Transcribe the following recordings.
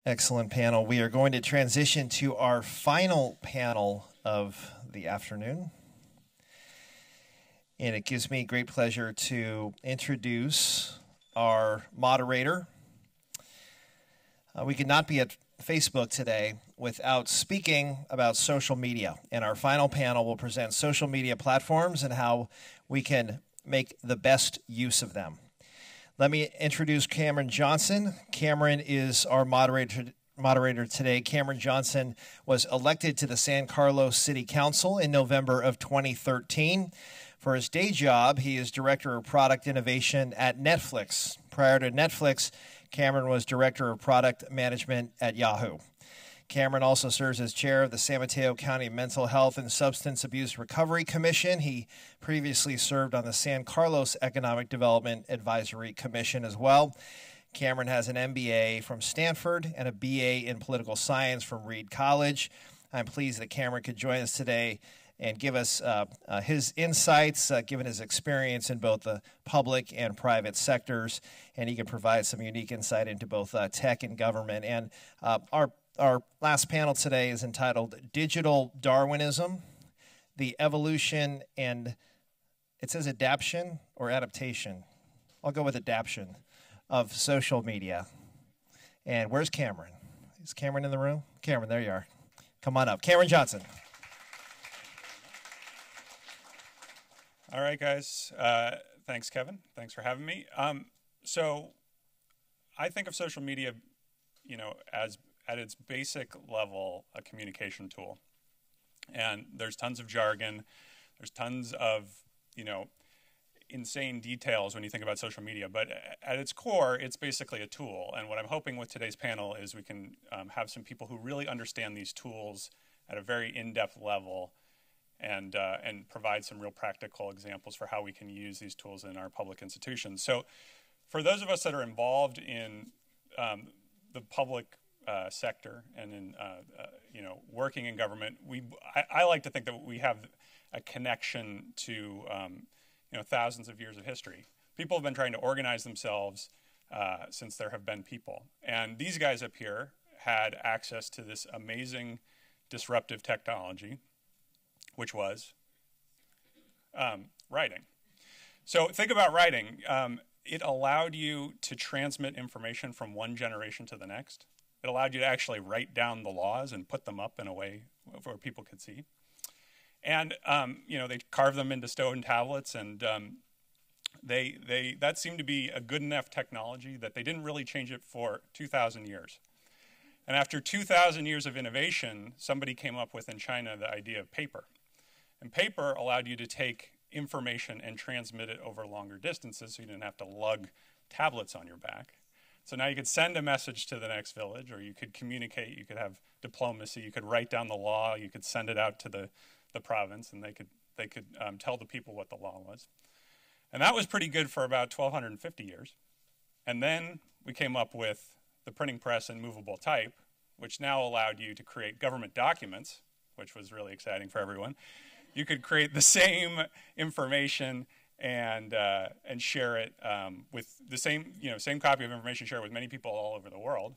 Excellent panel. We are going to transition to our final panel of the afternoon. And it gives me great pleasure to introduce our moderator. We could not be at Facebook today without speaking about social media. And our final panel will present social media platforms and how we can make the best use of them. Let me introduce Cameron Johnson. Cameron is our moderator today. Cameron Johnson was elected to the San Carlos City Council in November of 2013. For his day job, he is Director of Product Innovation at Netflix. Prior to Netflix, Cameron was Director of Product Management at Yahoo. Cameron also serves as chair of the San Mateo County Mental Health and Substance Abuse Recovery Commission. He previously served on the San Carlos Economic Development Advisory Commission as well. Cameron has an MBA from Stanford and a BA in Political Science from Reed College. I'm pleased that Cameron could join us today and give us his insights, given his experience in both the public and private sectors, and he can provide some unique insight into both tech and government. And our last panel today is entitled Digital Darwinism, the Evolution and, it says adaptation or adaptation. I'll go with adaptation of social media. And where's Cameron? Is Cameron in the room? Cameron, there you are. Come on up. Cameron Johnson. All right, guys. Thanks, Kevin. Thanks for having me. So I think of social media, as at its basic level, a communication tool. And there's tons of jargon. There's tons of, insane details when you think about social media. But at its core, it's basically a tool. And what I'm hoping with today's panel is we can have some people who really understand these tools at a very in-depth level and provide some real practical examples for how we can use these tools in our public institutions. So for those of us that are involved in the public sector and in working in government, I like to think that we have a connection to thousands of years of history. People have been trying to organize themselves since there have been people, and these guys up here had access to this amazing disruptive technology, which was writing. So think about writing. It allowed you to transmit information from one generation to the next. It allowed you to actually write down the laws and put them up in a way where people could see. And they carved them into stone tablets, and that seemed to be a good enough technology that they didn't really change it for 2,000 years. And after 2,000 years of innovation, somebody came up with in China the idea of paper. And paper allowed you to take information and transmit it over longer distances, so you didn't have to lug tablets on your back. So now you could send a message to the next village, or you could communicate, you could have diplomacy, you could write down the law, you could send it out to the province, and they could tell the people what the law was. And that was pretty good for about 1,250 years. And then we came up with the printing press and movable type, which now allowed you to create government documents, which was really exciting for everyone. You could create the same information and share it with the same copy of information, share it with many people all over the world,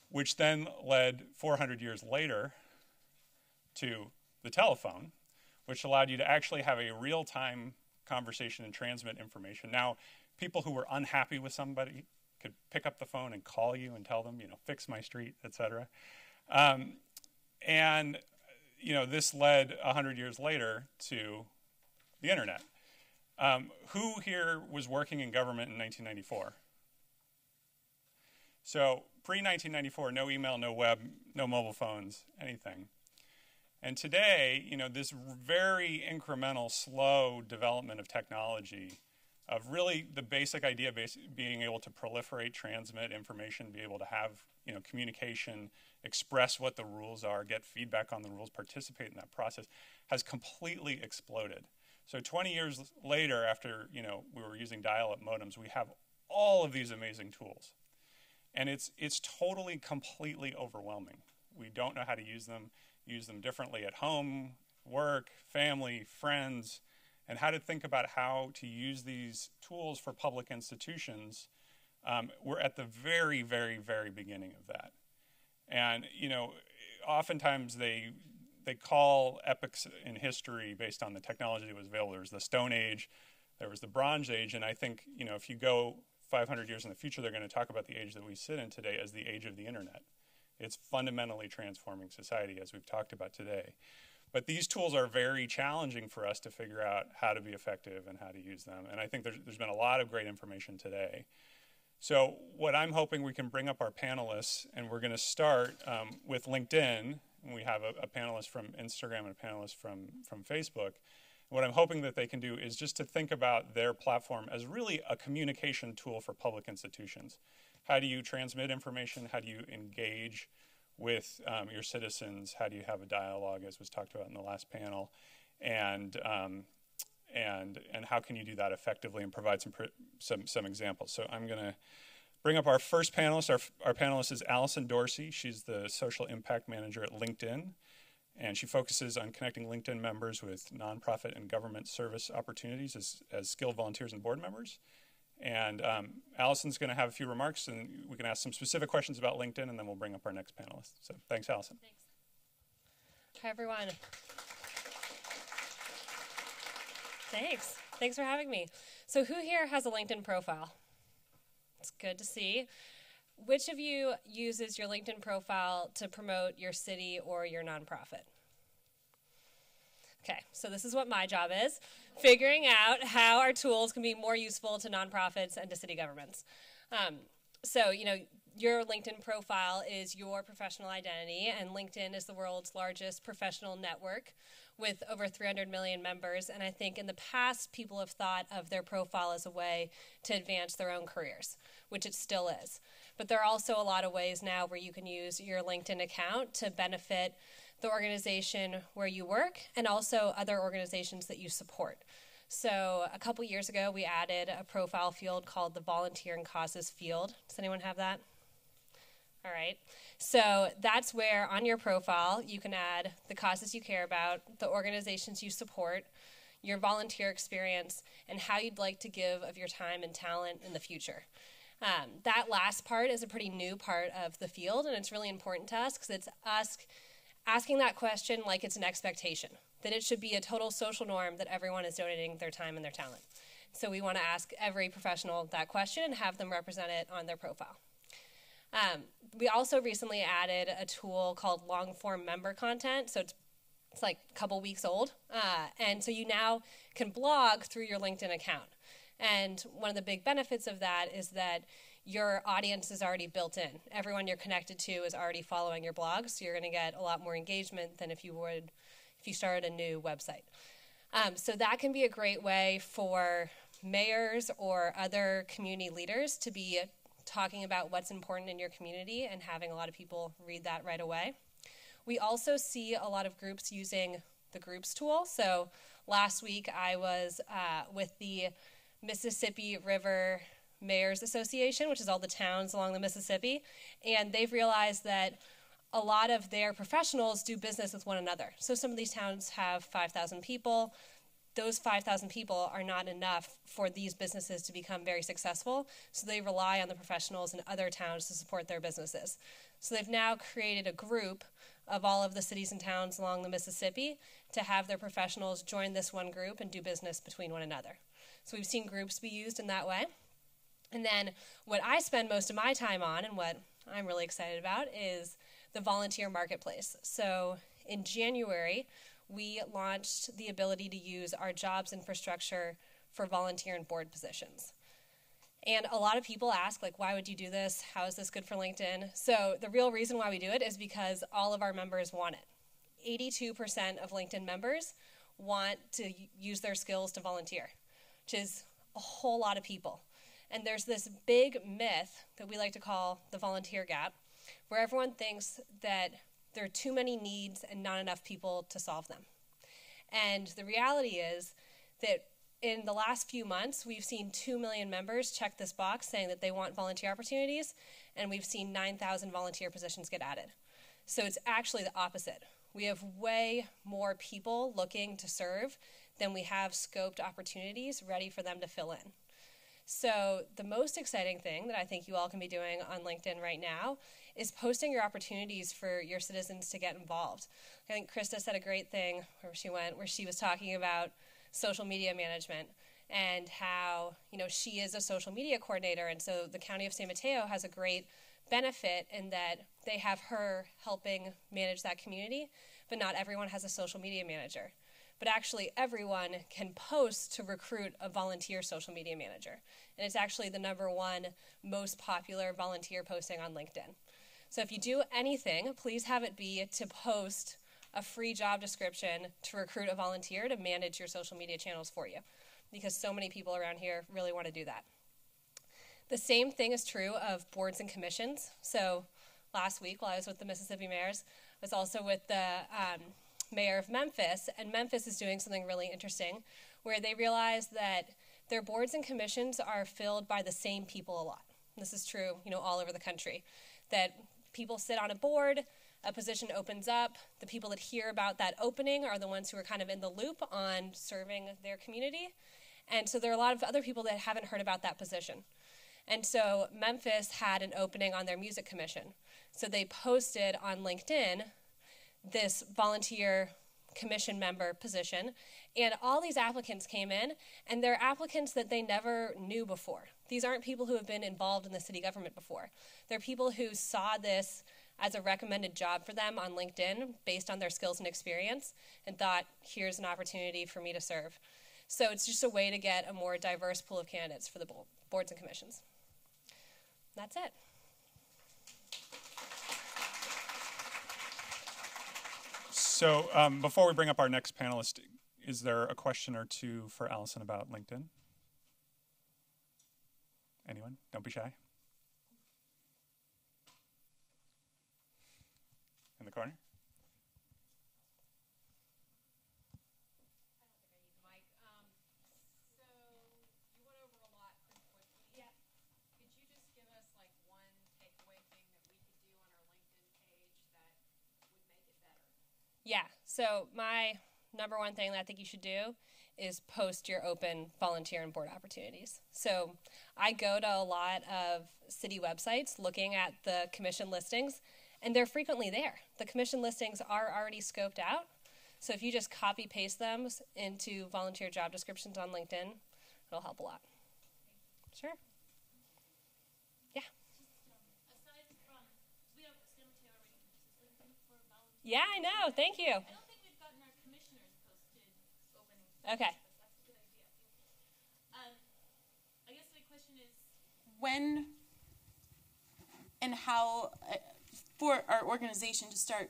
which then led 400 years later to the telephone, which allowed you to actually have a real-time conversation and transmit information. Now, people who were unhappy with somebody could pick up the phone and call you and tell them, fix my street, etc. This led 100 years later to the internet. Who here was working in government in 1994? So pre-1994, no email, no web, no mobile phones, anything. And today, this very incremental, slow development of technology, of really the basic idea being able to proliferate, transmit information, be able to have communication, express what the rules are, get feedback on the rules, participate in that process, has completely exploded. So 20 years later, after we were using dial-up modems, we have all of these amazing tools. And it's totally, completely overwhelming. We don't know how to use them differently at home, work, family, friends, and how to think about how to use these tools for public institutions We're at the very, very, very beginning of that. And, you know, oftentimes they call epochs in history based on the technology that was available. There was the Stone Age, there was the Bronze Age, and I think, you know, if you go 500 years in the future, they're going to talk about the age that we sit in today as the age of the internet. It's fundamentally transforming society, as we've talked about today. But these tools are very challenging for us to figure out how to be effective and how to use them. And I think there's been a lot of great information today. So what I'm hoping we can bring up our panelists, and we're going to start with LinkedIn. And we have a panelist from Instagram and a panelist from Facebook. What I'm hoping that they can do is just to think about their platform as really a communication tool for public institutions. How do you transmit information? How do you engage with your citizens? How do you have a dialogue, as was talked about in the last panel? And how can you do that effectively and provide some examples? So I'm going to bring up our first panelist. Our panelist is Allison Dorsey. She's the Social Impact Manager at LinkedIn. And she focuses on connecting LinkedIn members with nonprofit and government service opportunities as skilled volunteers and board members. And Allison's going to have a few remarks, and we can ask some specific questions about LinkedIn, and then we'll bring up our next panelist. So thanks, Allison. Thanks. Hi, everyone. Thanks. Thanks for having me. So who here has a LinkedIn profile? It's good to see. Which of you uses your LinkedIn profile to promote your city or your nonprofit? Okay, so this is what my job is, figuring out how our tools can be more useful to nonprofits and to city governments. So, you know, your LinkedIn profile is your professional identity, and LinkedIn is the world's largest professional network with over 300 million members. And I think in the past, people have thought of their profile as a way to advance their own careers, which it still is. But there are also a lot of ways now where you can use your LinkedIn account to benefit the organization where you work and also other organizations that you support. So a couple years ago, we added a profile field called the Volunteer and Causes field. Does anyone have that? All right. So that's where on your profile, you can add the causes you care about, the organizations you support, your volunteer experience, and how you'd like to give of your time and talent in the future. That last part is a pretty new part of the field, and it's really important to us because it's us asking that question like it's an expectation, that it should be a total social norm that everyone is donating their time and their talent. So we want to ask every professional that question and have them represent it on their profile. We also recently added a tool called long-form member content, so it's like a couple weeks old, and so you now can blog through your LinkedIn account. And one of the big benefits of that is that your audience is already built in. Everyone you're connected to is already following your blog, so you're going to get a lot more engagement than if you started a new website. So that can be a great way for mayors or other community leaders to be talking about what's important in your community and having a lot of people read that right away. We also see a lot of groups using the groups tool. So last week I was with the Mississippi River Mayors Association, which is all the towns along the Mississippi, and they've realized that a lot of their professionals do business with one another. So some of these towns have 5,000 people. Those 5,000 people are not enough for these businesses to become very successful, so they rely on the professionals in other towns to support their businesses. So they've now created a group of all of the cities and towns along the Mississippi to have their professionals join this one group and do business between one another. So we've seen groups be used in that way. And then what I spend most of my time on and what I'm really excited about is the volunteer marketplace. So in January, we launched the ability to use our jobs infrastructure for volunteer and board positions. And a lot of people ask, like, why would you do this? How is this good for LinkedIn? So the real reason why we do it is because all of our members want it. 82% of LinkedIn members want to use their skills to volunteer, which is a whole lot of people. And there's this big myth that we like to call the volunteer gap, where everyone thinks that there are too many needs and not enough people to solve them. And the reality is that in the last few months, we've seen 2 million members check this box saying that they want volunteer opportunities, and we've seen 9,000 volunteer positions get added. So it's actually the opposite. We have way more people looking to serve than we have scoped opportunities ready for them to fill in. So the most exciting thing that I think you all can be doing on LinkedIn right now is posting your opportunities for your citizens to get involved. I think Krista said a great thing where she was talking about social media management and how, she is a social media coordinator, and so the County of San Mateo has a great benefit in that they have her helping manage that community, but not everyone has a social media manager. But actually everyone can post to recruit a volunteer social media manager. And it's actually the #1 most popular volunteer posting on LinkedIn. So if you do anything, please have it be to post a free job description to recruit a volunteer to manage your social media channels for you, because so many people around here really want to do that. The same thing is true of boards and commissions. So last week while I was with the Mississippi mayors, I was also with the mayor of Memphis, and Memphis is doing something really interesting where they realized that their boards and commissions are filled by the same people a lot. This is true, all over the country, that people sit on a board, a position opens up, the people that hear about that opening are the ones who are kind of in the loop on serving their community, and so there are a lot of other people that haven't heard about that position. And so Memphis had an opening on their music commission. So they posted on LinkedIn this volunteer commission member position, and all these applicants came in, and they're applicants that they never knew before. These aren't people who have been involved in the city government before. They're people who saw this as a recommended job for them on LinkedIn based on their skills and experience and thought, here's an opportunity for me to serve. So it's just a way to get a more diverse pool of candidates for the boards and commissions. That's it. So before we bring up our next panelist, is there a question or two for Allison about LinkedIn? Anyone? Don't be shy. In the corner? Yeah, so my #1 thing that I think you should do is post your open volunteer and board opportunities. So I go to a lot of city websites looking at the commission listings, and they're frequently there. The commission listings are already scoped out. So if you just copy paste them into volunteer job descriptions on LinkedIn, it'll help a lot. Sure. Yeah. Yeah, I know. Thank you. I don't think we've gotten our commissioners posted open. Okay. That's a good idea. I guess my question is, when and how for our organization to start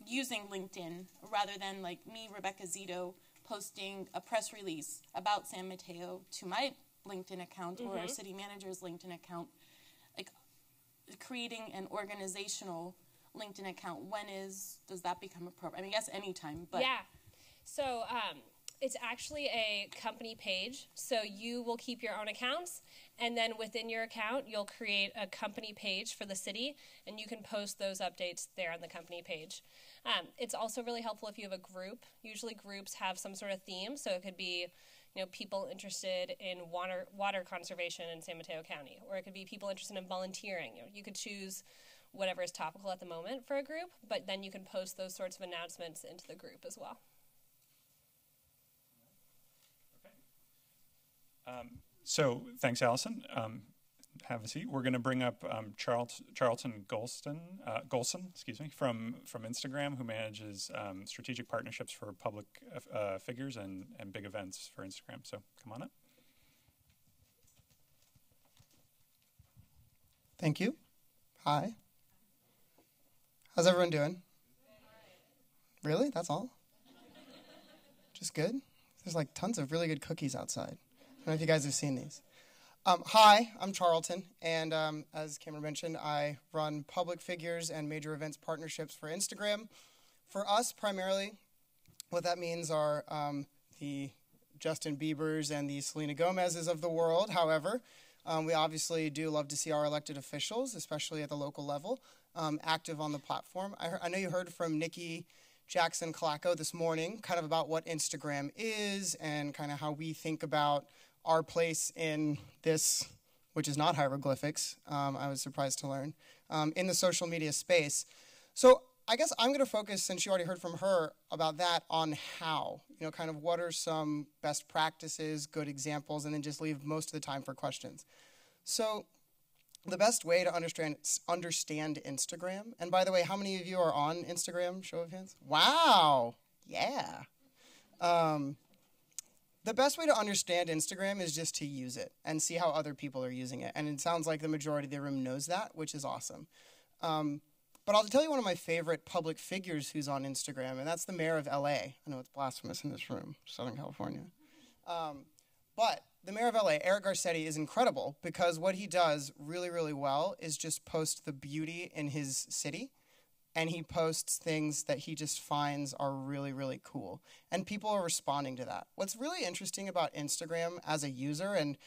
using LinkedIn rather than like me, Rebecca Zito, posting a press release about San Mateo to my LinkedIn account or our city manager's LinkedIn account, like creating an organizational LinkedIn account, does that become appropriate? I mean, I guess anytime, but yeah. So it's actually a company page. So you will keep your own accounts, and then within your account, you'll create a company page for the city, and you can post those updates there on the company page. It's also really helpful if you have a group. Usually groups have some sort of theme, so it could be people interested in water conservation in San Mateo County, or it could be people interested in volunteering. You could choose whatever is topical at the moment for a group, but then you can post those sorts of announcements into the group as well. Okay. So thanks, Allison. Have a seat. We're going to bring up Charlton Golson, from Instagram, who manages strategic partnerships for public figures and big events for Instagram. So come on up. Thank you. Hi. How's everyone doing? Really? That's all? Just good? There's like tons of really good cookies outside. I don't know if you guys have seen these. Hi, I'm Charlton, and as Cameron mentioned, I run public figures and major events partnerships for Instagram. For us, primarily, what that means are the Justin Biebers and the Selena Gomez's of the world. However, we obviously do love to see our elected officials, especially at the local level, active on the platform. I know you heard from Nikki Jackson-Clacko this morning kind of about what Instagram is and kind of how we think about our place in this, which is not hieroglyphics, I was surprised to learn, in the social media space. So I guess I'm going to focus, since you already heard from her about that, on how, kind of what are some best practices, good examples, and then just leave most of the time for questions. So the best way to understand Instagram, and by the way, how many of you are on Instagram? Show of hands. Wow. Yeah. The best way to understand Instagram is just to use it and see how other people are using it. And it sounds like the majority of the room knows that, which is awesome. But I'll tell you one of my favorite public figures who's on Instagram, and that's the mayor of LA. I know it's blasphemous in this room, Southern California. But the mayor of LA, Eric Garcetti, is incredible because what he does really, really well is just post the beauty in his city. And he posts things that he just finds are really, really cool. And people are responding to that. What's really interesting about Instagram as a user, and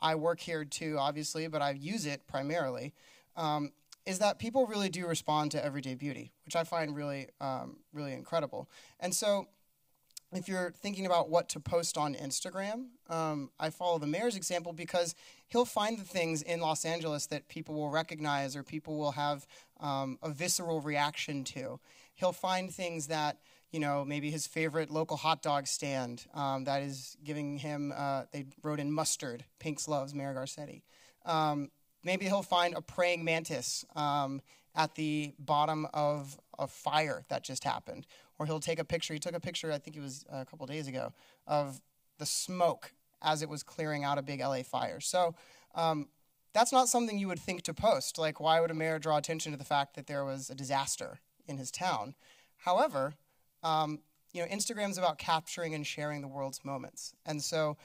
I work here too, obviously, but I use it primarily, is that people really do respond to everyday beauty, which I find really, really incredible. And so if you're thinking about what to post on Instagram, I follow the mayor's example because he'll find the things in Los Angeles that people will recognize or people will have a visceral reaction to. He'll find things that, maybe his favorite local hot dog stand that is giving him, they wrote in mustard, Pink's loves Mayor Garcetti. Maybe he'll find a praying mantis at the bottom of a fire that just happened. Or he'll take a picture. He took a picture, I think it was a couple days ago, of the smoke as it was clearing out a big LA fire. So that's not something you would think to post. Like, why would a mayor draw attention to the fact that there was a disaster in his town? However, Instagram's about capturing and sharing the world's moments. And so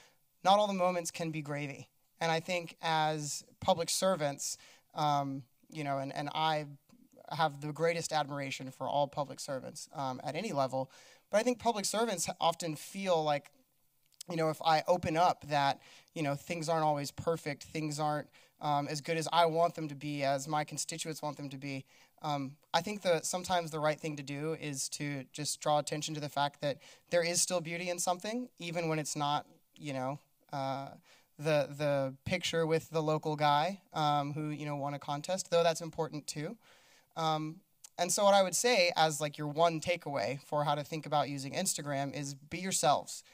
not all the moments can be gravy. And I think as public servants, and I have the greatest admiration for all public servants at any level, but I think public servants often feel like, if I open up that, things aren't always perfect, things aren't as good as I want them to be, as my constituents want them to be. I think that sometimes the right thing to do is to just draw attention to the fact that there is still beauty in something, even when it's not, the picture with the local guy who won a contest, though that's important too. And so what I would say as like your one takeaway for how to think about using Instagram is be yourselves.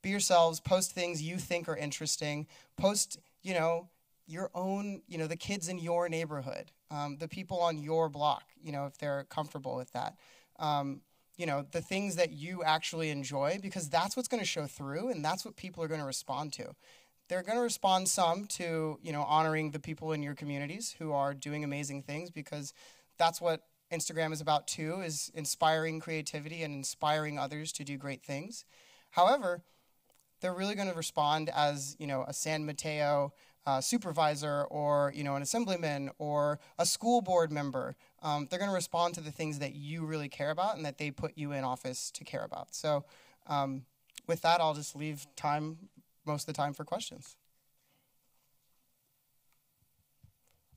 Be yourselves, post things you think are interesting, post, your own, the kids in your neighborhood, the people on your block, if they're comfortable with that. The things that you actually enjoy, because that's what's going to show through and that's what people are going to respond to. They're going to respond some to, honoring the people in your communities who are doing amazing things, because that's what Instagram is about too, is inspiring creativity and inspiring others to do great things. However, they're really going to respond as, a San Mateo supervisor or, an assemblyman or a school board member. They're going to respond to the things that you really care about and that they put you in office to care about. So with that, I'll just leave most of the time for questions.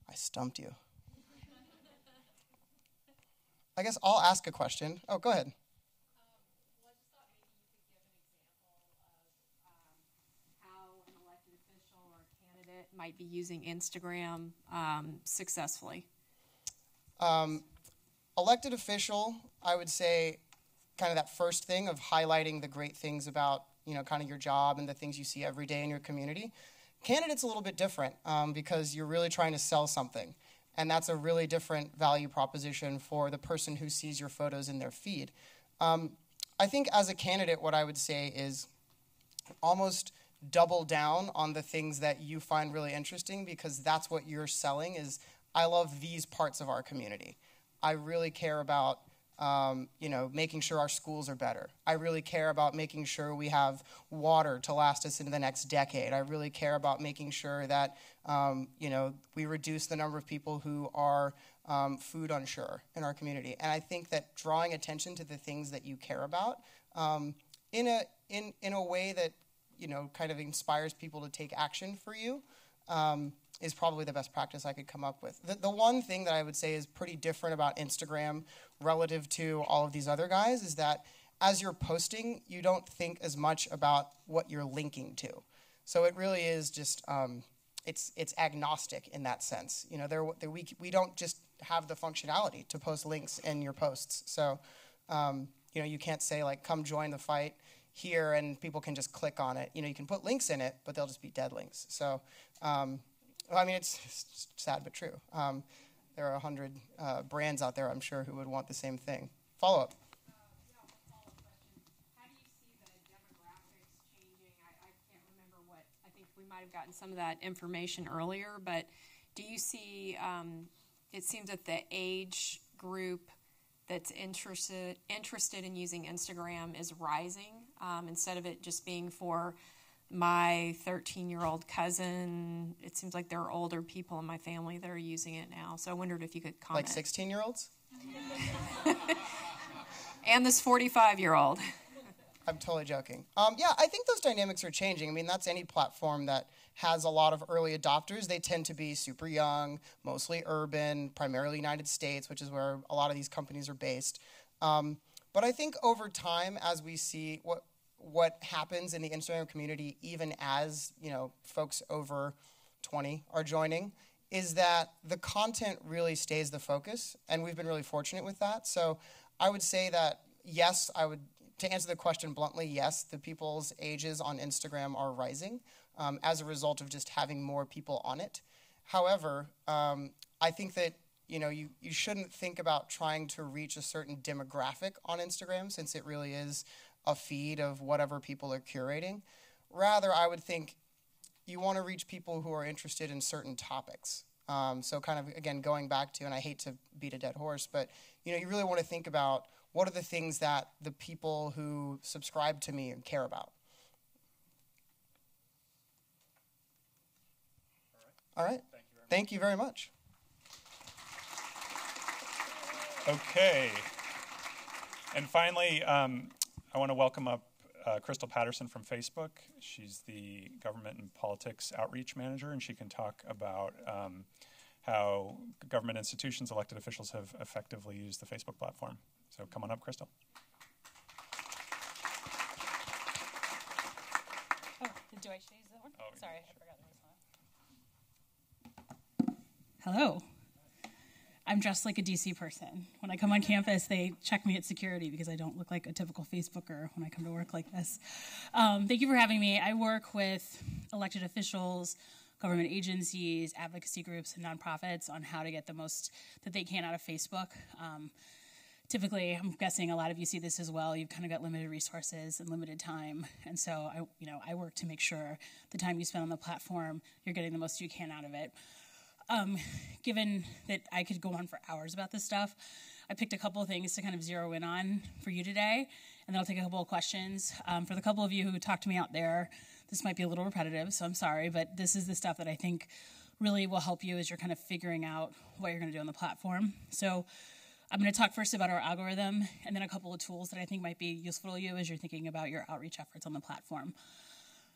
I stumped you. I guess I'll ask a question. Oh, go ahead. Well, I just thought maybe you could give an example of how an elected official or a candidate might be using Instagram successfully. Elected official, I would say kind of that first thing of highlighting the great things about, kind of your job and the things you see every day in your community. Candidate's a little bit different because you're really trying to sell something. And that's a really different value proposition for the person who sees your photos in their feed. I think as a candidate, what I would say is almost double down on the things that you find really interesting, because that's what you're selling is, I love these parts of our community. I really care about making sure our schools are better. I really care about making sure we have water to last us into the next decade. I really care about making sure that, we reduce the number of people who are food unsure in our community. And I think that drawing attention to the things that you care about in a way that, kind of inspires people to take action for you is probably the best practice I could come up with. The one thing that I would say is pretty different about Instagram relative to all of these other guys is that as you're posting, you don't think as much about what you're linking to. So it really is just, it's agnostic in that sense. You know, we don't just have the functionality to post links in your posts. So, you know, you can't say like, come join the fight here and people can just click on it. You know, you can put links in it, but they'll just be dead links. So, I mean, it's sad but true. There are 100 brands out there, I'm sure, who would want the same thing. Follow-up. We might have gotten some of that information earlier, but do you see, it seems that the age group that's interested in using Instagram is rising, instead of it just being for my 13-year-old cousin. It seems like there are older people in my family that are using it now. So I wondered if you could comment. Like 16-year-olds? And this 45-year-old. I'm totally joking. Yeah, I think those dynamics are changing. I mean, that's any platform that has a lot of early adopters. They tend to be super young, mostly urban, primarily United States, which is where a lot of these companies are based. But I think over time, as we see what happens in the Instagram community, even as, you know, folks over 20 are joining, is that the content really stays the focus, and we've been really fortunate with that. So I would say that, yes, to answer the question bluntly, yes, the people's ages on Instagram are rising as a result of just having more people on it. However, I think that, you know, you shouldn't think about trying to reach a certain demographic on Instagram, since it really is a feed of whatever people are curating. Rather, I would think you want to reach people who are interested in certain topics. So kind of, again, going back to, and I hate to beat a dead horse, but, you know, you really want to think about what are the things that the people who subscribe to me care about. All right. Thank you very much. Okay. And finally, I want to welcome up Crystal Patterson from Facebook. She's the Government and Politics Outreach Manager, and she can talk about how government institutions, elected officials have effectively used the Facebook platform. So come on up, Crystal. Oh, do I use that one? Oh, sorry, yeah, I forgot there was one. Hello. I'm dressed like a DC person. When I come on campus, they check me at security because I don't look like a typical Facebooker when I come to work like this. Thank you for having me. I work with elected officials, government agencies, advocacy groups, and nonprofits on how to get the most that they can out of Facebook. Typically, I'm guessing a lot of you see this as well. You've kind of got limited resources and limited time, and so I work to make sure the time you spend on the platform, you're getting the most you can out of it. Given that I could go on for hours about this stuff, I picked a couple of things to kind of zero in on for you today, and then I'll take a couple of questions. For the couple of you who talked to me out there, this might be a little repetitive, so I'm sorry, but this is the stuff that I think really will help you as you're kind of figuring out what you're going to do on the platform. So I'm going to talk first about our algorithm, and then a couple of tools that I think might be useful to you as you're thinking about your outreach efforts on the platform.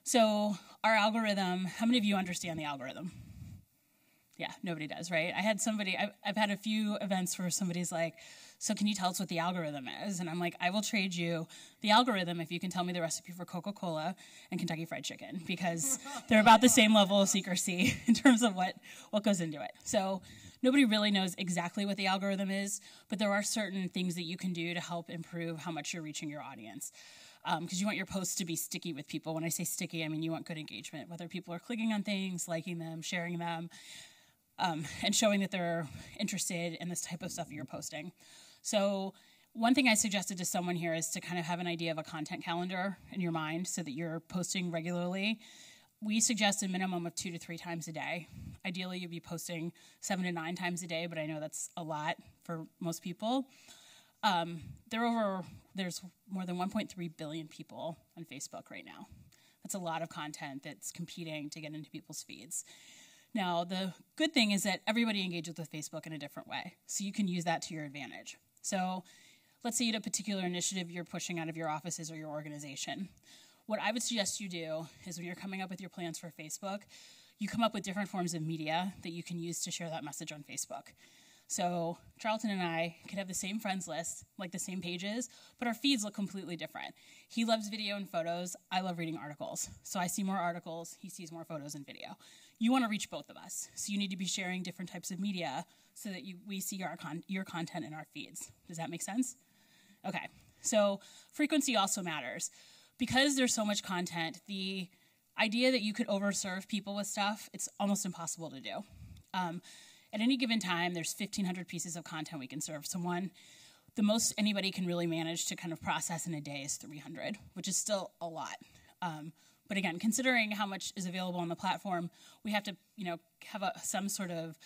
So our algorithm, how many of you understand the algorithm? Yeah, nobody does, right? I've had a few events where somebody's like, so can you tell us what the algorithm is? And I'm like, I will trade you the algorithm if you can tell me the recipe for Coca-Cola and Kentucky Fried Chicken, because they're about the same level of secrecy in terms of what goes into it. So nobody really knows exactly what the algorithm is, but there are certain things that you can do to help improve how much you're reaching your audience. Because you want your posts to be sticky with people. When I say sticky, I mean you want good engagement, whether people are clicking on things, liking them, sharing them, and showing that they're interested in this type of stuff you're posting. So one thing I suggested to someone here is to kind of have an idea of a content calendar in your mind so that you're posting regularly. We suggest a minimum of 2 to 3 times a day. Ideally, you'd be posting 7 to 9 times a day, but I know that's a lot for most people. There's more than 1.3 billion people on Facebook right now. That's a lot of content that's competing to get into people's feeds. Now, the good thing is that everybody engages with Facebook in a different way, so you can use that to your advantage. So let's say you have a particular initiative you're pushing out of your offices or your organization. What I would suggest you do is when you're coming up with your plans for Facebook, you come up with different forms of media that you can use to share that message on Facebook. So Charlton and I could have the same friends list, like the same pages, but our feeds look completely different. He loves video and photos. I love reading articles. So I see more articles. He sees more photos and video. You want to reach both of us. So you need to be sharing different types of media so that we see your content in our feeds. Does that make sense? Okay. So frequency also matters. Because there's so much content, the idea that you could overserve people with stuff, it's almost impossible to do. At any given time, there's 1,500 pieces of content we can serve someone. The most anybody can really manage to kind of process in a day is 300, which is still a lot. But again, considering how much is available on the platform, we have to, have some sort of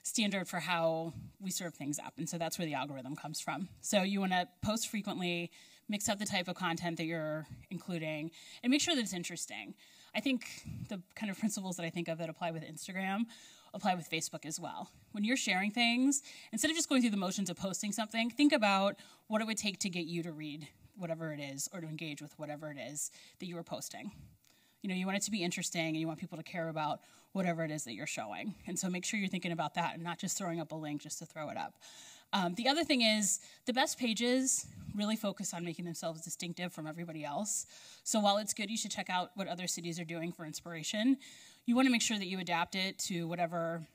standard for how we serve things up. And so that's where the algorithm comes from. So you want to post frequently, mix up the type of content that you're including, and make sure that it's interesting. I think the kind of principles that I think of that apply with Instagram apply with Facebook as well. When you're sharing things, instead of just going through the motions of posting something, think about what it would take to get you to read whatever it is or to engage with whatever it is that you are posting. You want it to be interesting and you want people to care about whatever it is that you're showing. And so make sure you're thinking about that and not just throwing up a link just to throw it up. The other thing is the best pages really focus on making themselves distinctive from everybody else. So while it's good, you should check out what other cities are doing for inspiration. You want to make sure that you adapt it to whatever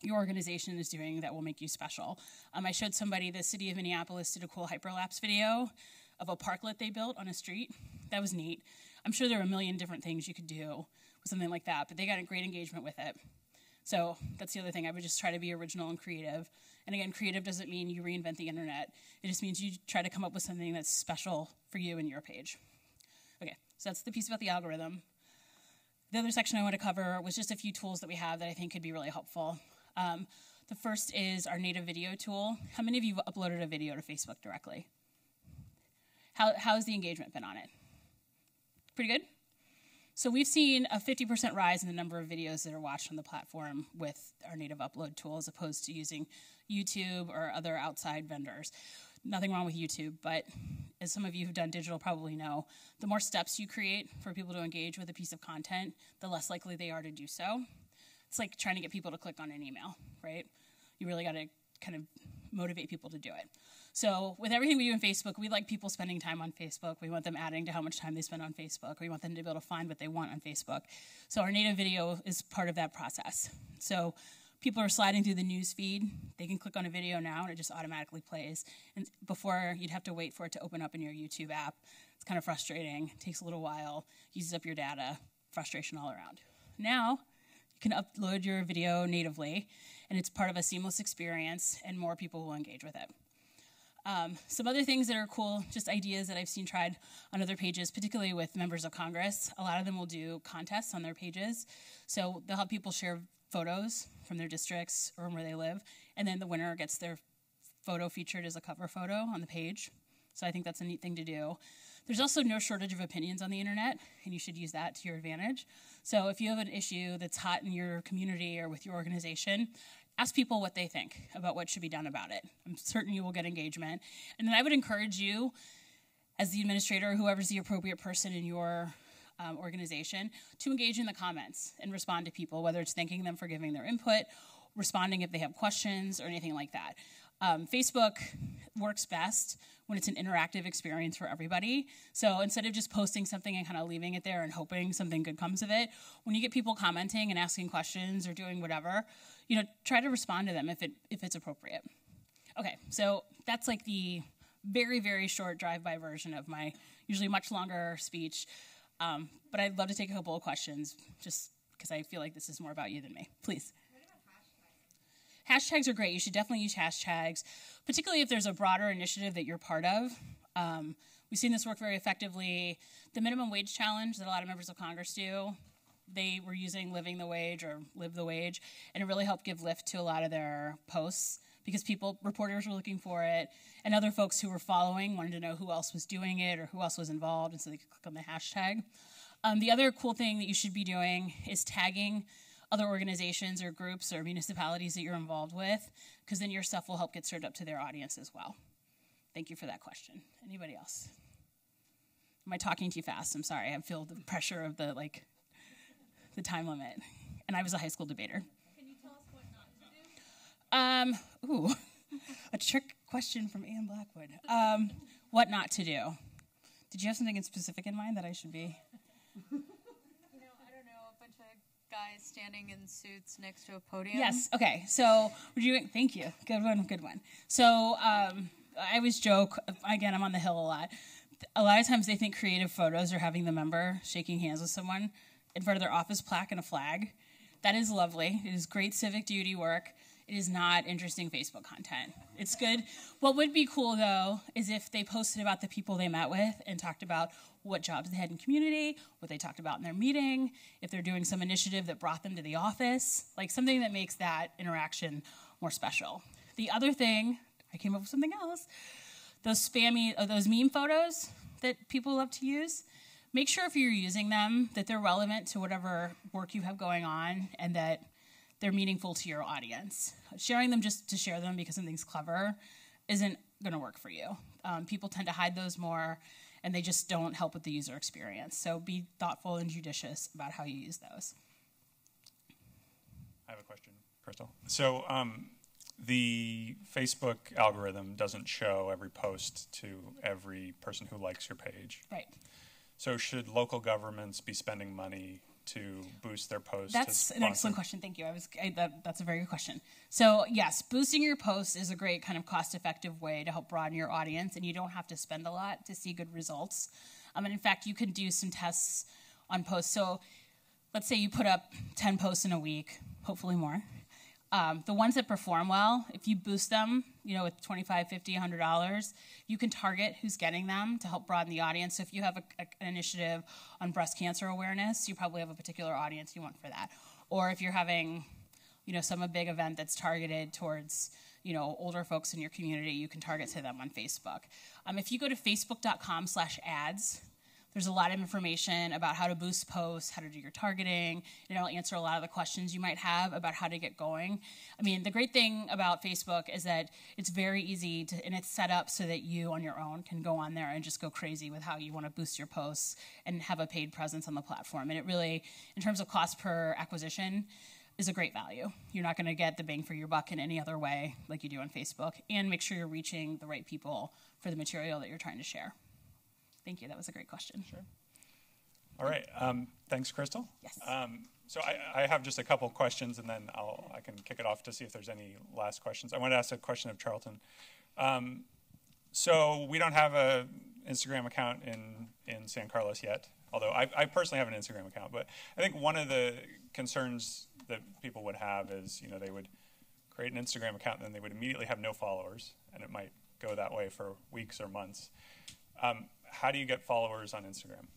your organization is doing that will make you special. I showed somebody the city of Minneapolis did a cool hyperlapse video of a parklet they built on a street. That was neat. I'm sure there are a million different things you could do with something like that, but they got a great engagement with it. So that's the other thing. I would just try to be original and creative. And again, creative doesn't mean you reinvent the internet. It just means you try to come up with something that's special for you and your page. Okay, so that's the piece about the algorithm. The other section I want to cover was just a few tools that we have that I think could be really helpful. The first is our native video tool. How many of you have uploaded a video to Facebook directly? How's the engagement been on it? Pretty good? So we've seen a 50% rise in the number of videos that are watched on the platform with our native upload tool as opposed to using YouTube or other outside vendors. Nothing wrong with YouTube, but as some of you who've done digital probably know, the more steps you create for people to engage with a piece of content, the less likely they are to do so. It's like trying to get people to click on an email, right? You really got to kind of motivate people to do it. So with everything we do on Facebook, we like people spending time on Facebook. We want them adding to how much time they spend on Facebook. We want them to be able to find what they want on Facebook. So our native video is part of that process. So people are sliding through the news feed. They can click on a video now, and it just automatically plays. And before, you'd have to wait for it to open up in your YouTube app. It's kind of frustrating. It takes a little while, uses up your data, frustration all around. Now, you can upload your video natively, and it's part of a seamless experience, and more people will engage with it. Some other things that are cool, just ideas that I've seen tried on other pages, particularly with members of Congress. A lot of them will do contests on their pages. So they'll have people share photos from their districts or where they live, and then the winner gets their photo featured as a cover photo on the page. So I think that's a neat thing to do. There's also no shortage of opinions on the internet, and you should use that to your advantage. So if you have an issue that's hot in your community or with your organization, ask people what they think about what should be done about it. I'm certain you will get engagement. And then I would encourage you, as the administrator, whoever's the appropriate person in your organization, to engage in the comments and respond to people, whether it's thanking them for giving their input, responding if they have questions, or anything like that. Facebook works best when it's an interactive experience for everybody. So instead of just posting something and kind of leaving it there and hoping something good comes of it, when you get people commenting and asking questions or doing whatever, try to respond to them if it's appropriate. Okay, so that's like the very, very short drive-by version of my usually much longer speech. But I'd love to take a couple of questions just because I feel like this is more about you than me. Please. Hashtags are great. You should definitely use hashtags, particularly if there's a broader initiative that you're part of. We've seen this work very effectively. The minimum wage challenge that a lot of members of Congress do, they were using living the wage or live the wage, and it really helped give lift to a lot of their posts because reporters were looking for it, and other folks who were following wanted to know who else was doing it or who else was involved, and so they could click on the hashtag. The other cool thing that you should be doing is tagging other organizations or groups or municipalities that you're involved with, because then your stuff will help get served up to their audience as well. Thank you for that question. Anybody else? Am I talking too fast? I'm sorry. I feel the pressure of the time limit. And I was a high school debater. Can you tell us what not to Ooh, a trick question from Anne Blackwood. What not to do? Did you have something in specific in mind that I should be? I don't know, a bunch of guys standing in suits next to a podium. Yes. Okay. So we're doing. Thank you. Good one. Good one. So I always joke. Again, I'm on the Hill a lot. A lot of times they think creative photos are having the member shaking hands with someone in front of their office plaque and a flag. That is lovely. It is great civic duty work. It is not interesting Facebook content. It's good. What would be cool, though, is if they posted about the people they met with and talked about what jobs they had in community, what they talked about in their meeting, if they're doing some initiative that brought them to the office, like something that makes that interaction more special. The other thing, I came up with something else, those meme photos that people love to use, make sure if you're using them that they're relevant to whatever work you have going on and that they're meaningful to your audience. Sharing them just to share them because something's clever isn't going to work for you. People tend to hide those more, and they just don't help with the user experience. So be thoughtful and judicious about how you use those. I have a question, Crystal. So the Facebook algorithm doesn't show every post to every person who likes your page. Right. So should local governments be spending money to boost their posts? That's an excellent question. Thank you. That's a very good question. So yes, boosting your posts is a great kind of cost-effective way to help broaden your audience, and you don't have to spend a lot to see good results. And in fact, you can do some tests on posts. So let's say you put up 10 posts in a week, hopefully more. The ones that perform well, if you boost them, with $25, $50, $100, you can target who's getting them to help broaden the audience. So if you have an initiative on breast cancer awareness, you probably have a particular audience you want for that. Or if you're having, some big event that's targeted towards, older folks in your community, you can target to them on Facebook. If you go to facebook.com/ads, there's a lot of information about how to boost posts, how to do your targeting, and it'll answer a lot of the questions you might have about how to get going. The great thing about Facebook is that it's very easy and it's set up so that you on your own can go on there and just go crazy with how you want to boost your posts and have a paid presence on the platform. And it really, in terms of cost per acquisition, is a great value. You're not going to get the bang for your buck in any other way like you do on Facebook. And make sure you're reaching the right people for the material that you're trying to share. Thank you. That was a great question. Sure. All right. Thanks, Crystal. Yes. So I have just a couple questions, and then I can kick it off to see if there's any last questions. I want to ask a question of Charlton. So we don't have an Instagram account in San Carlos yet, although I personally have an Instagram account. But I think one of the concerns that people would have is, they would create an Instagram account and then they would immediately have no followers, and it might go that way for weeks or months. How do you get followers on Instagram?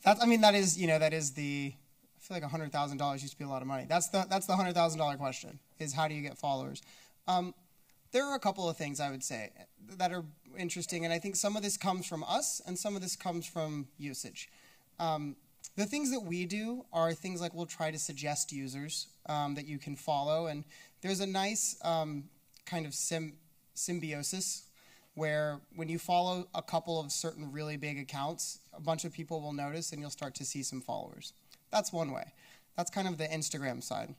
that is the. I feel like $100,000 used to be a lot of money. That's the $100,000 question. Is how do you get followers? There are a couple of things I would say that are interesting, and I think some of this comes from us, and some of this comes from usage. The things that we do are things like we'll try to suggest users that you can follow, and there's a nice kind of symbiosis where when you follow a couple of certain really big accounts, a bunch of people will notice and you'll start to see some followers. That's one way. That's kind of the Instagram side.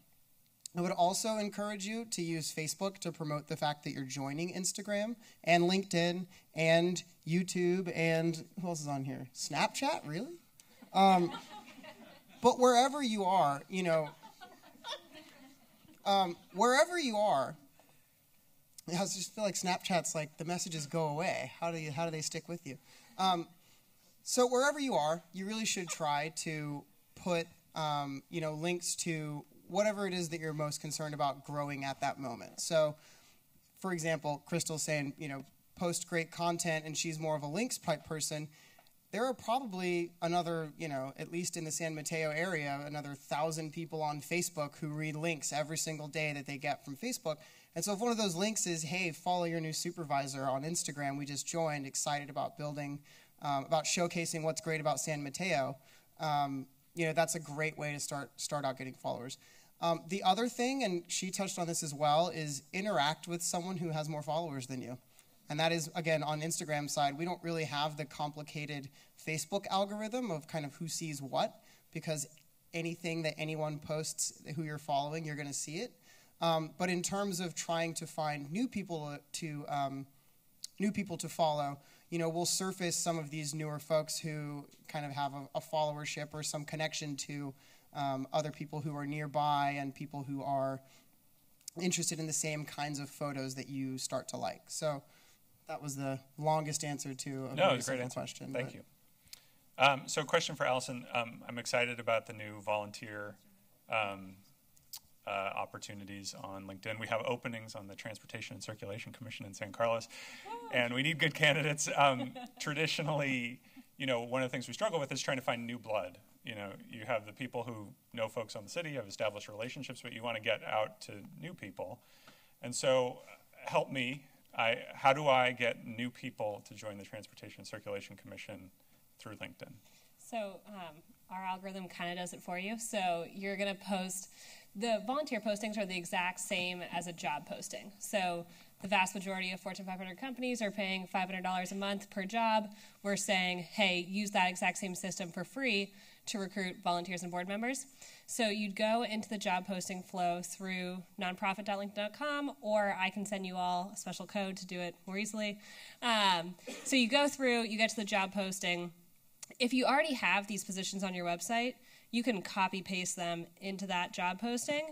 I would also encourage you to use Facebook to promote the fact that you're joining Instagram and LinkedIn and YouTube and who else is on here? Snapchat, really? But wherever you are, wherever you are, I just feel like Snapchat's like the messages go away. How do they stick with you? So wherever you are, you really should try to put links to whatever it is that you're most concerned about growing at that moment. So, for example, Crystal's saying post great content, and she's more of a links type person. There are probably another, at least in the San Mateo area, another 1,000 people on Facebook who read links every single day that they get from Facebook. And so if one of those links is, hey, follow your new supervisor on Instagram, we just joined, excited about building, about showcasing what's great about San Mateo, that's a great way to start out getting followers. The other thing, and she touched on this as well, is interact with someone who has more followers than you. And that is, again, on Instagram side, we don't really have the complicated Facebook algorithm of kind of who sees what, because anything that anyone posts who you're following, you're going to see it. But in terms of trying to find new people to follow, we'll surface some of these newer folks who kind of have a followership or some connection to other people who are nearby and people who are interested in the same kinds of photos that you start to like. So that was the longest answer to a very simple question. Thank you. So a question for Allison. I'm excited about the new volunteer opportunities on LinkedIn. We have openings on the Transportation and Circulation Commission in San Carlos, and we need good candidates. Traditionally, one of the things we struggle with is trying to find new blood. You have the people who know folks on the city, have established relationships, but you want to get out to new people. And so help me. How do I get new people to join the Transportation and Circulation Commission through LinkedIn? So our algorithm kind of does it for you. So you're going to post, the volunteer postings are the exact same as a job posting. So the vast majority of Fortune 500 companies are paying $500 a month per job. We're saying, hey, use that exact same system for free to recruit volunteers and board members. So you'd go into the job posting flow through nonprofit.linkedin.com, or I can send you all a special code to do it more easily. So you go through, you get to the job posting. If you already have these positions on your website, you can copy paste them into that job posting,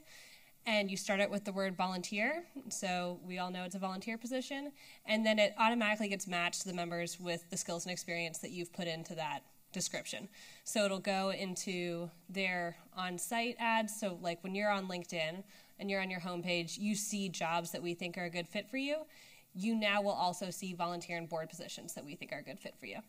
and you start it with the word volunteer. So we all know it's a volunteer position, and then it automatically gets matched to the members with the skills and experience that you've put into that description. So it'll go into their on-site ads. So like when you're on LinkedIn and you're on your homepage, you see jobs that we think are a good fit for you. You now will also see volunteer and board positions that we think are a good fit for you.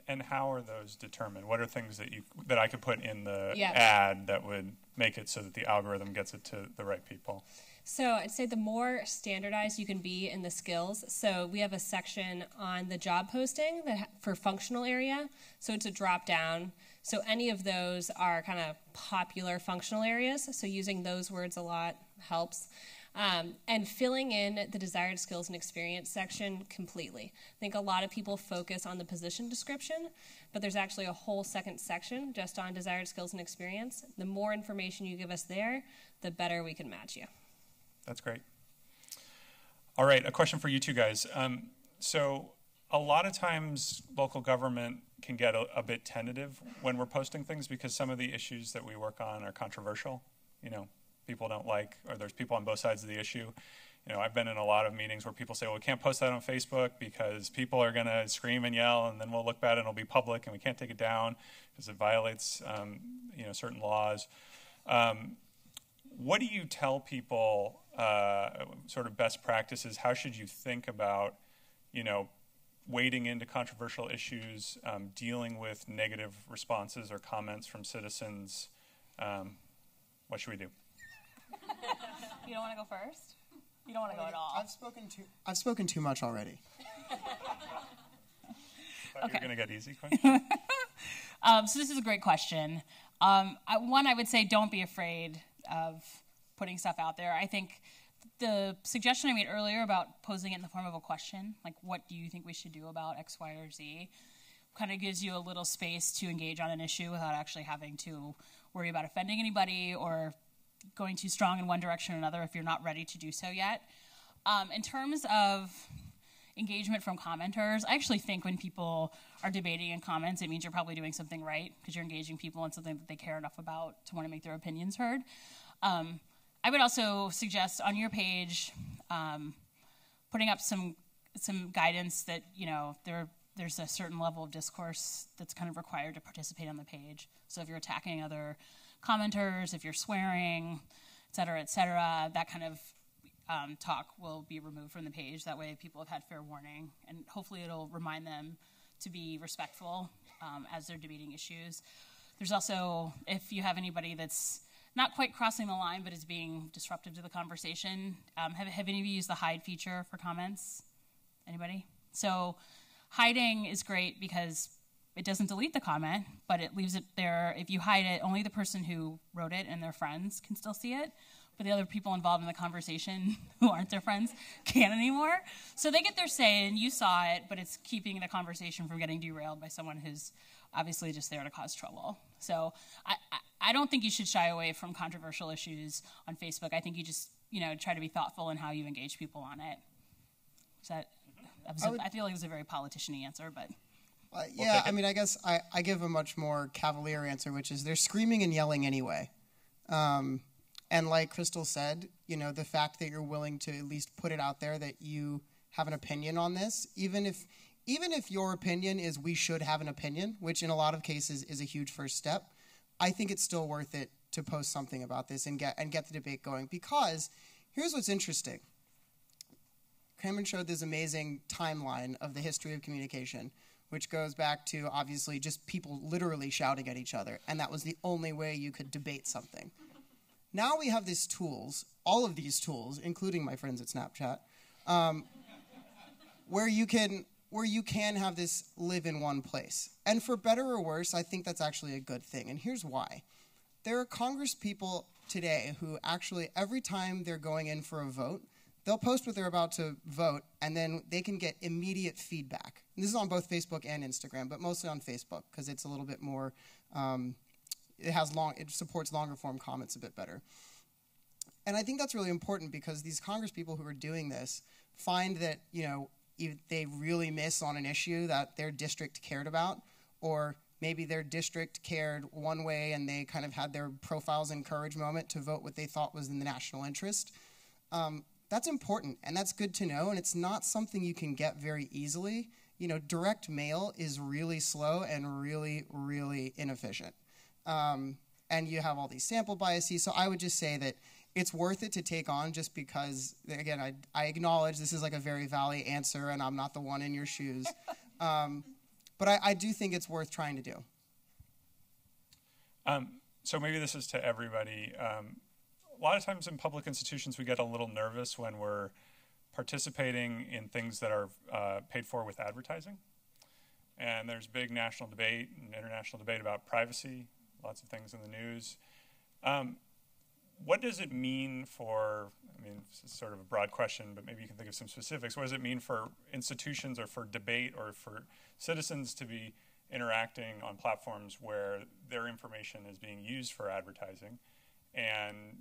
And how are those determined? What are things that I could put in the ad that would make it so that the algorithm gets it to the right people? So I'd say the more standardized you can be in the skills. So we have a section on the job posting for functional area. So it's a drop down. So any of those are kind of popular functional areas. So using those words a lot helps. And filling in the desired skills and experience section completely. I think a lot of people focus on the position description, but there's actually a whole second section just on desired skills and experience. The more information you give us there, the better we can match you. That's great. All right, a question for you two guys. So a lot of times local government can get a bit tentative when we're posting things because some of the issues that we work on are controversial. People don't like, or there's people on both sides of the issue. I've been in a lot of meetings where people say, well, we can't post that on Facebook because people are going to scream and yell, and then we'll look bad and it'll be public, and we can't take it down because it violates, certain laws. What do you tell people, sort of best practices? How should you think about, wading into controversial issues, dealing with negative responses or comments from citizens? What should we do? You don't want to go first? You don't want to go at all? I've spoken too much already. You're going to get easy questions. So this is a great question. I would say don't be afraid of putting stuff out there. I think the suggestion I made earlier about posing it in the form of a question, like what do you think we should do about X, Y, or Z, kind of gives you a little space to engage on an issue without actually having to worry about offending anybody or going too strong in one direction or another if you're not ready to do so yet. In terms of engagement from commenters, I actually think when people are debating in comments, it means you're probably doing something right because you're engaging people in something that they care enough about to want to make their opinions heard. I would also suggest on your page putting up some guidance that, there's a certain level of discourse that's kind of required to participate on the page. So if you're attacking other commenters, if you're swearing, et cetera, that kind of talk will be removed from the page. That way people have had fair warning, and hopefully it'll remind them to be respectful as they're debating issues. There's also, if you have anybody that's not quite crossing the line but is being disruptive to the conversation, have any of you used the hide feature for comments? Anybody? So hiding is great because it doesn't delete the comment, but it leaves it there. If you hide it, only the person who wrote it and their friends can still see it, but the other people involved in the conversation who aren't their friends can't anymore. So they get their say, and you saw it, but it's keeping the conversation from getting derailed by someone who's obviously just there to cause trouble. So I don't think you should shy away from controversial issues on Facebook. I think you just, try to be thoughtful in how you engage people on it. I feel like it was a very politician-y answer, but... yeah, I mean, I guess I give a much more cavalier answer, which is they're screaming and yelling anyway. And like Crystal said, the fact that you're willing to at least put it out there that you have an opinion on this, even if your opinion is we should have an opinion, which in a lot of cases is a huge first step, I think it's still worth it to post something about this and get the debate going. Because here's what's interesting. Cameron showed this amazing timeline of the history of communication, which goes back to, obviously, just people literally shouting at each other, and that was the only way you could debate something. Now we have these tools, all of these tools, including my friends at Snapchat, where you can have this live in one place. And for better or worse, I think that's actually a good thing, and here's why. There are Congress people today who actually, every time they're going in for a vote, they'll post what they're about to vote, and then they can get immediate feedback. And this is on both Facebook and Instagram, but mostly on Facebook, because it's a little bit more, it supports longer form comments a bit better. And I think that's really important because these Congress people who are doing this find that, if they really miss on an issue that their district cared about, or maybe their district cared one way and they kind of had their profiles in courage moment to vote what they thought was in the national interest. That's important, and that's good to know, and it's not something you can get very easily. Direct mail is really slow and really, really inefficient. And you have all these sample biases, so I would just say that it's worth it to take on just because, again, I acknowledge this is like a very valid answer, and I'm not the one in your shoes. But I do think it's worth trying to do. So maybe this is to everybody. A lot of times in public institutions, we get a little nervous when we're participating in things that are paid for with advertising. And there's big national debate and international debate about privacy, lots of things in the news. What does it mean for, this is sort of a broad question, but maybe you can think of some specifics. What does it mean for institutions or for debate or for citizens to be interacting on platforms where their information is being used for advertising? And,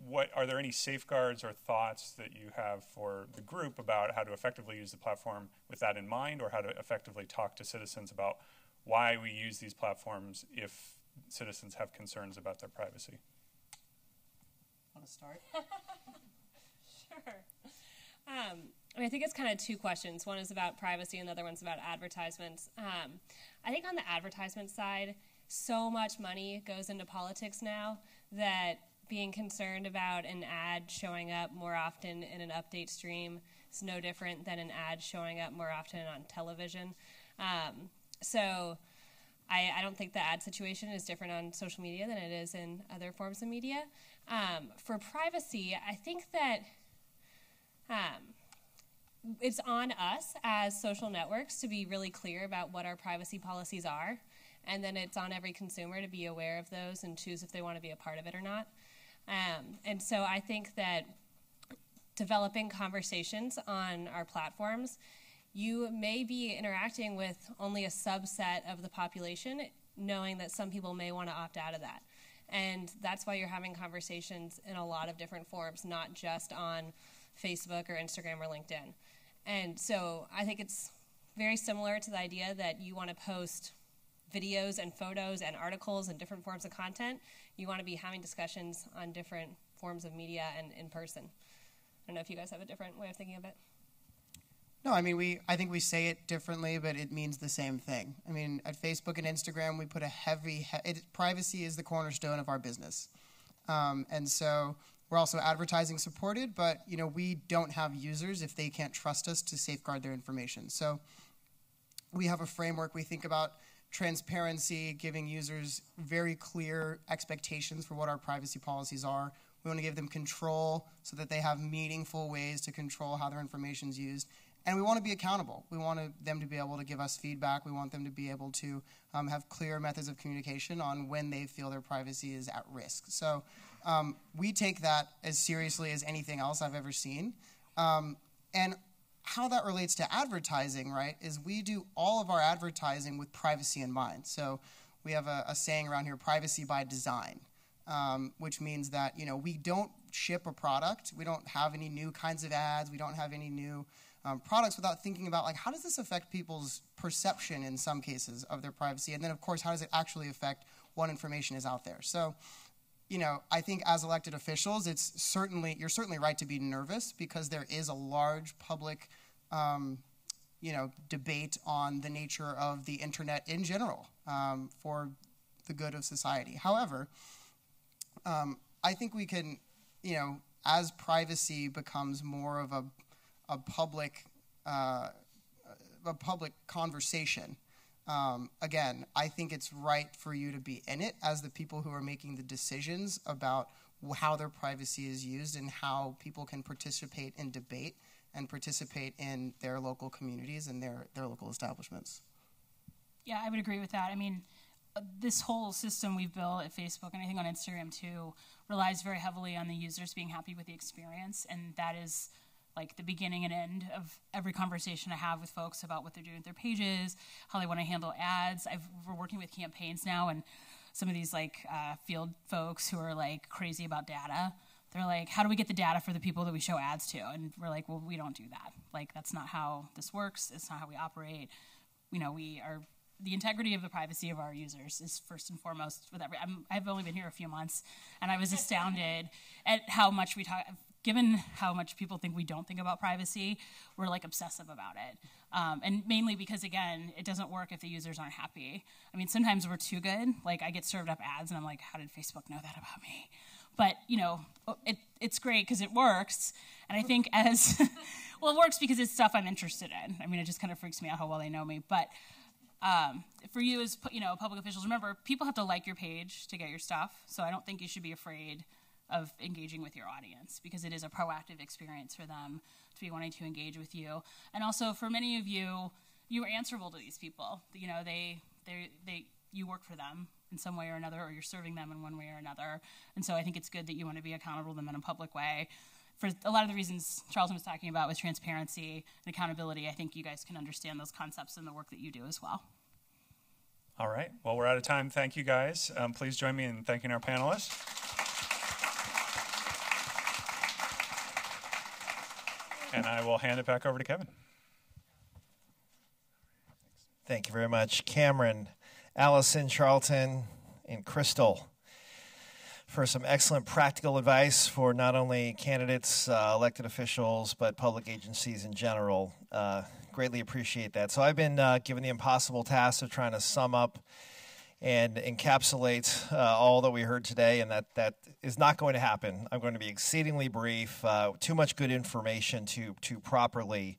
what are there any safeguards or thoughts that you have for the group about how to effectively use the platform with that in mind, or how to effectively talk to citizens about why we use these platforms if citizens have concerns about their privacy? Want to start? Sure. I think it's kind of two questions. One is about privacy and the other one's about advertisements. I think on the advertisement side, so much money goes into politics now that being concerned about an ad showing up more often in an update stream is no different than an ad showing up more often on television. So I don't think the ad situation is different on social media than it is in other forms of media. For privacy, I think that it's on us as social networks to be really clear about what our privacy policies are. And then it's on every consumer to be aware of those and choose if they want to be a part of it or not. And so I think that developing conversations on our platforms, you may be interacting with only a subset of the population, knowing that some people may want to opt out of that. And that's why you're having conversations in a lot of different forms, not just on Facebook or Instagram or LinkedIn. And so I think it's very similar to the idea that you want to post videos and photos and articles and different forms of content. You want to be having discussions on different forms of media and in person. I don't know if you guys have a different way of thinking of it. No, I think we say it differently, but it means the same thing. At Facebook and Instagram, we put a privacy is the cornerstone of our business. And so we're also advertising supported, but we don't have users if they can't trust us to safeguard their information. So we have a framework. We think about transparency, giving users very clear expectations for what our privacy policies are. We want to give them control so that they have meaningful ways to control how their information is used. And we want to be accountable. We want them to be able to give us feedback. We want them to be able to have clear methods of communication on when they feel their privacy is at risk. So we take that as seriously as anything else I've ever seen. And how that relates to advertising, right, is we do all of our advertising with privacy in mind. So we have a saying around here, privacy by design, which means that, we don't ship a product, we don't have any new kinds of ads, we don't have any new products without thinking about, like, how does this affect people's perception in some cases of their privacy? And then, of course, how does it actually affect what information is out there? So, I think as elected officials, you're certainly right to be nervous because there is a large public, debate on the nature of the internet in general for the good of society. However, I think we can, as privacy becomes more of a public conversation. Again, I think it's right for you to be in it as the people who are making the decisions about how their privacy is used and how people can participate in debate and participate in their local communities and their local establishments. Yeah, I would agree with that. I mean, this whole system we've built at Facebook, and I think on Instagram too, relies very heavily on the users being happy with the experience, and that is like the beginning and end of every conversation I have with folks about what they're doing with their pages, how they want to handle ads. We're working with campaigns now, and some of these field folks who are like crazy about data, they're like, how do we get the data for the people that we show ads to? And we're like, well, we don't do that. Like, that's not how this works. It's not how we operate. The integrity of the privacy of our users is first and foremost with I've only been here a few months, and I was astounded at how much we talk. Given how much people think we don't think about privacy, we're like obsessive about it. And mainly because, again, it doesn't work if the users aren't happy. I mean, sometimes we're too good. Like, I get served up ads, and I'm like, how did Facebook know that about me? But, it's great because it works. And I think it works because it's stuff I'm interested in. I mean, it just kind of freaks me out how well they know me. But for you as, public officials, remember, people have to like your page to get your stuff. So I don't think you should be afraid of engaging with your audience because it is a proactive experience for them to be wanting to engage with you. And also for many of you, you are answerable to these people. You work for them in some way or another, or you're serving them in one way or another. And so I think it's good that you want to be accountable to them in a public way. For a lot of the reasons Charlton was talking about with transparency and accountability, I think you guys can understand those concepts in the work that you do as well. All right. Well, we're out of time. Thank you, guys. Please join me in thanking our panelists. And I will hand it back over to Kevin. Thank you very much, Cameron, Allison, Charlton, and Crystal, for some excellent practical advice for not only candidates, elected officials, but public agencies in general. Greatly appreciate that. So I've been given the impossible task of trying to sum up and encapsulate all that we heard today, and that is not going to happen. I'm going to be exceedingly brief, too much good information to properly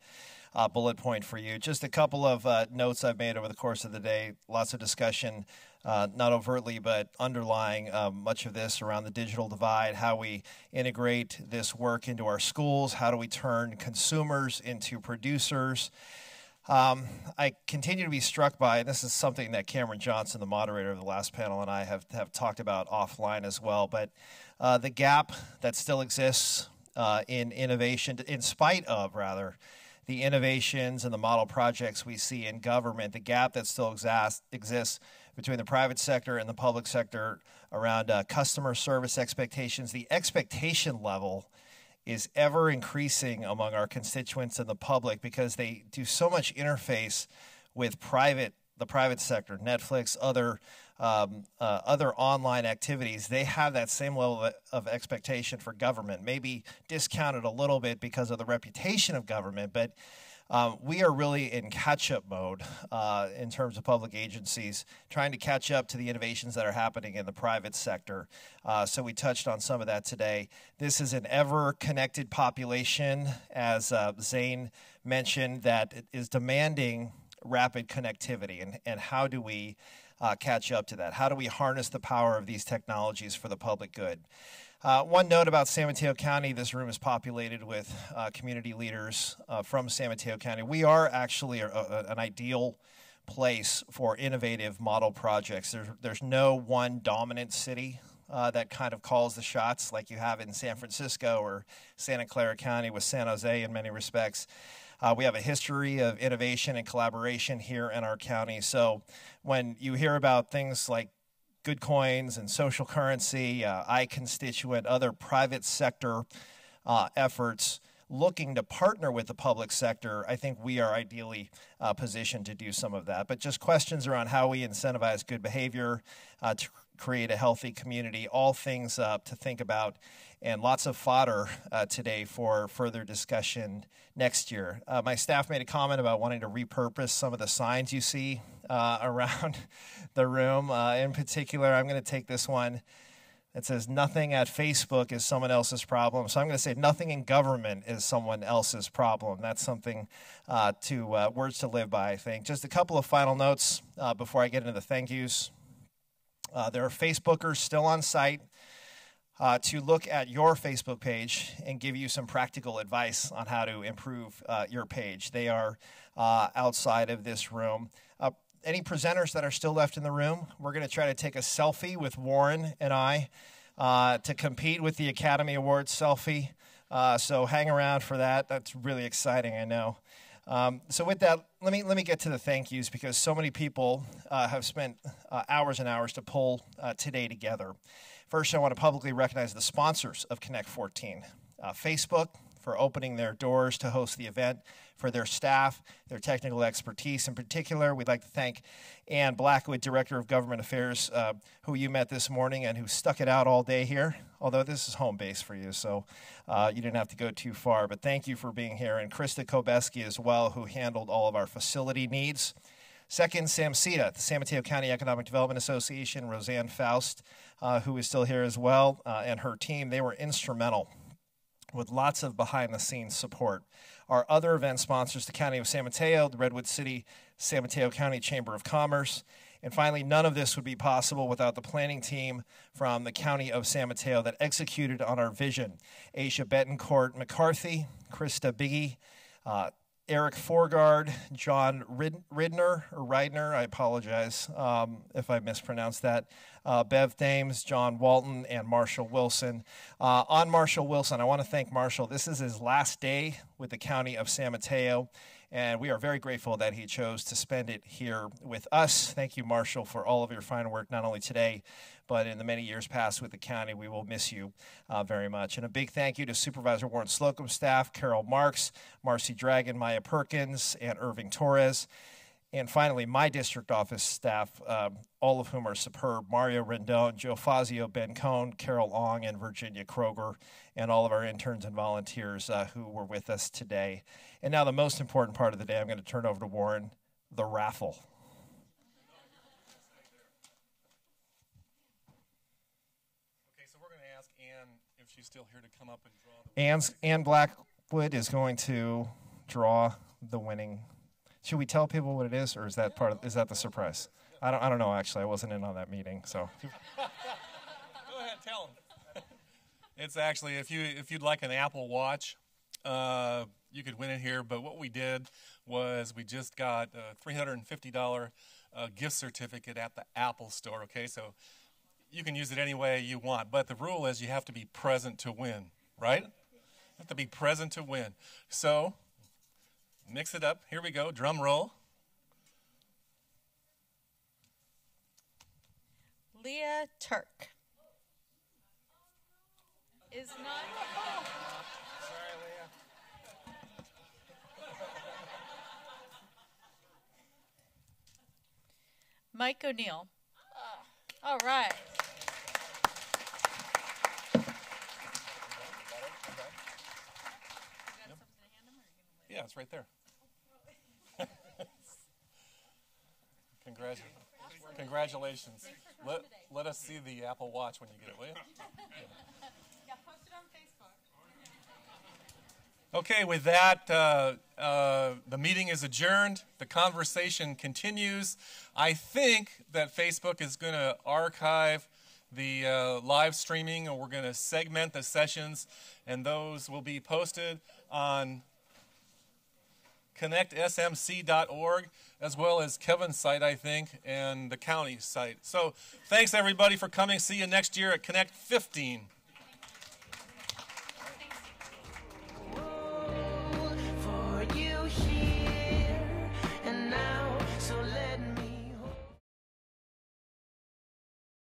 bullet point for you. Just a couple of notes I've made over the course of the day, lots of discussion, not overtly, but underlying much of this around the digital divide, how we integrate this work into our schools, how do we turn consumers into producers. I continue to be struck by, and this is something that Cameron Johnson, the moderator of the last panel, and I have talked about offline as well, but the gap that still exists in innovation, in spite of, rather, the innovations and the model projects we see in government, the gap that still exists between the private sector and the public sector around customer service expectations. The expectation level is ever increasing among our constituents and the public because they do so much interface with the private sector, Netflix, other online activities. They have that same level of expectation for government, maybe discounted a little bit because of the reputation of government, but we are really in catch-up mode in terms of public agencies, trying to catch up to the innovations that are happening in the private sector. So we touched on some of that today. This is an ever-connected population, as Zane mentioned, that is demanding rapid connectivity. And how do we catch up to that? How do we harness the power of these technologies for the public good? One note about San Mateo County, this room is populated with community leaders from San Mateo County. We are actually an ideal place for innovative model projects. There's no one dominant city that kind of calls the shots like you have in San Francisco or Santa Clara County with San Jose in many respects. We have a history of innovation and collaboration here in our county. So when you hear about things like good coins and social currency, iConstituent, other private sector efforts looking to partner with the public sector, I think we are ideally positioned to do some of that. But just questions around how we incentivize good behavior to create a healthy community, all things to think about, and lots of fodder today for further discussion next year. My staff made a comment about wanting to repurpose some of the signs you see around the room. In particular, I'm going to take this one. It says, nothing at Facebook is someone else's problem. So I'm going to say nothing in government is someone else's problem. That's something words to live by, I think. Just a couple of final notes before I get into the thank yous. There are Facebookers still on site to look at your Facebook page and give you some practical advice on how to improve your page. They are outside of this room. Any presenters that are still left in the room, we're going to try to take a selfie with Warren and I to compete with the Academy Awards selfie. So hang around for that. That's really exciting, I know. So with that, let me get to the thank yous, because so many people have spent hours and hours to pull today together. First, I want to publicly recognize the sponsors of Connect 14. Facebook, for opening their doors to host the event, for their staff, their technical expertise. In particular, we'd like to thank Ann Blackwood, Director of Government Affairs, who you met this morning and who stuck it out all day here, although this is home base for you, so you didn't have to go too far. But thank you for being here. And Krista Kobeski as well, who handled all of our facility needs. Second, SAMCETA, the San Mateo County Economic Development Association, Roseanne Faust, who is still here as well, and her team. They were instrumental with lots of behind-the-scenes support. Our other event sponsors, the County of San Mateo, the Redwood City San Mateo County Chamber of Commerce. And finally, none of this would be possible without the planning team from the County of San Mateo that executed on our vision. Asia Betancourt McCarthy, Krista Biggie, Eric Forgard, John Ridner, I apologize if I mispronounced that, Bev Thames, John Walton, and Marshall Wilson. On Marshall Wilson, I want to thank Marshall. This is his last day with the County of San Mateo, and we are very grateful that he chose to spend it here with us. Thank you, Marshall, for all of your fine work, not only today, but in the many years past with the county. We will miss you very much. And a big thank you to Supervisor Warren Slocum's staff, Carol Marks, Marcy Dragon, Maya Perkins, and Irving Torres. And finally, my district office staff, all of whom are superb: Mario Rendon, Joe Fazio, Ben Cohn, Carol Ong, and Virginia Kroger, and all of our interns and volunteers who were with us today. And now the most important part of the day, I'm going to turn over to Warren, the raffle. Okay, so we're going to ask Ann if she's still here to come up and draw the Ann Blackwood is going to draw the winning. Should we tell people what it is, or is that is that the surprise? I don't know, actually. I wasn't in on that meeting, so. Go ahead, tell them. It's actually, if you'd like an Apple Watch, you could win it here. But what we did was we just got a $350 gift certificate at the Apple Store. Okay, so you can use it any way you want. But the rule is you have to be present to win, right? You have to be present to win. So mix it up. Here we go. Drum roll. Leah Turk is not. Sorry, Leah. Mike O'Neill. All right. Yeah, it's right there. Congratulations. Let us see the Apple Watch when you get it, will you? Yeah, post it on Facebook. Okay, with that, the meeting is adjourned. The conversation continues. I think that Facebook is going to archive the live streaming, and we're going to segment the sessions, and those will be posted on connectsmc.org, as well as Kevin's site, I think, and the county's site. So thanks, everybody, for coming. See you next year at Connect 15.